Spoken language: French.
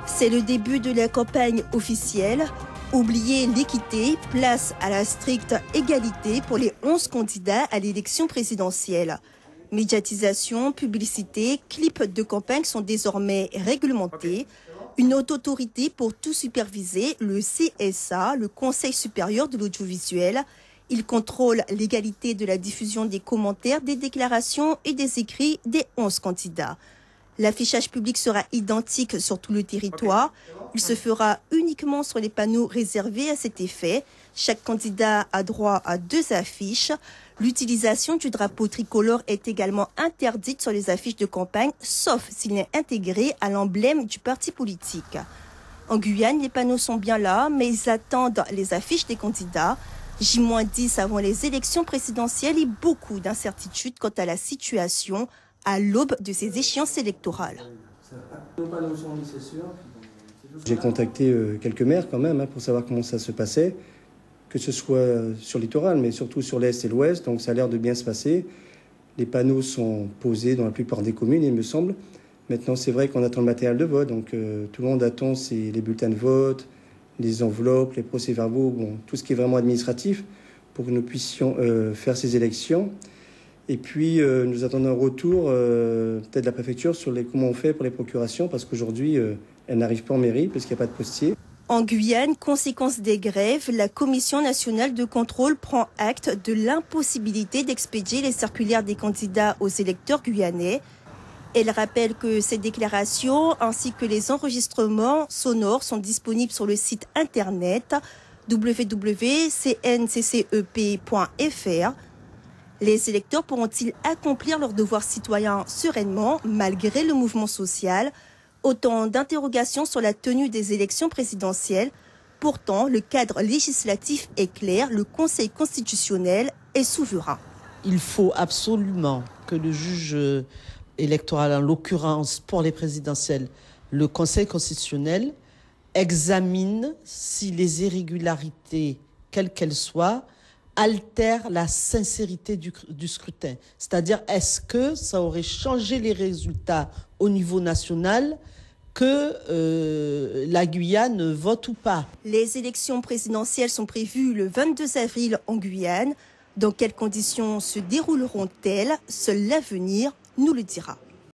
C'est le début de la campagne officielle. Oubliez l'équité, place à la stricte égalité pour les 11 candidats à l'élection présidentielle. Médiatisation, publicité, clips de campagne sont désormais réglementés. Une haute autorité pour tout superviser, le CSA, le Conseil supérieur de l'audiovisuel. Il contrôle l'égalité de la diffusion des commentaires, des déclarations et des écrits des 11 candidats. L'affichage public sera identique sur tout le territoire. Il se fera uniquement sur les panneaux réservés à cet effet. Chaque candidat a droit à 2 affiches. L'utilisation du drapeau tricolore est également interdite sur les affiches de campagne, sauf s'il est intégré à l'emblème du parti politique. En Guyane, les panneaux sont bien là, mais ils attendent les affiches des candidats. J-10 avant les élections présidentielles et beaucoup d'incertitudes quant à la situation à l'aube de ces échéances électorales. J'ai contacté quelques maires quand même pour savoir comment ça se passait, que ce soit sur le littoral, mais surtout sur l'Est et l'Ouest, donc ça a l'air de bien se passer. Les panneaux sont posés dans la plupart des communes, il me semble. Maintenant, c'est vrai qu'on attend le matériel de vote, donc tout le monde attend les bulletins de vote, les enveloppes, les procès-verbaux, bon, tout ce qui est vraiment administratif pour que nous puissions faire ces élections. Et puis, nous attendons un retour peut-être de la préfecture sur comment on fait pour les procurations, parce qu'aujourd'hui, elles n'arrivent pas en mairie parce qu'il n'y a pas de postier. En Guyane, conséquence des grèves, la Commission nationale de contrôle prend acte de l'impossibilité d'expédier les circulaires des candidats aux électeurs guyanais. Elle rappelle que ces déclarations ainsi que les enregistrements sonores sont disponibles sur le site internet www.cnccep.fr. Les électeurs pourront-ils accomplir leurs devoirs citoyens sereinement malgré le mouvement social? Autant d'interrogations sur la tenue des élections présidentielles. Pourtant, le cadre législatif est clair, le Conseil constitutionnel est souverain. Il faut absolument que le juge électoral, en l'occurrence pour les présidentielles, le Conseil constitutionnel, examine si les irrégularités, quelles qu'elles soient, altèrent la sincérité du scrutin. C'est-à-dire, est-ce que ça aurait changé les résultats au niveau national que la Guyane vote ou pas? Les élections présidentielles sont prévues le 22 avril en Guyane. Dans quelles conditions se dérouleront-elles? Seul l'avenir nous le dira.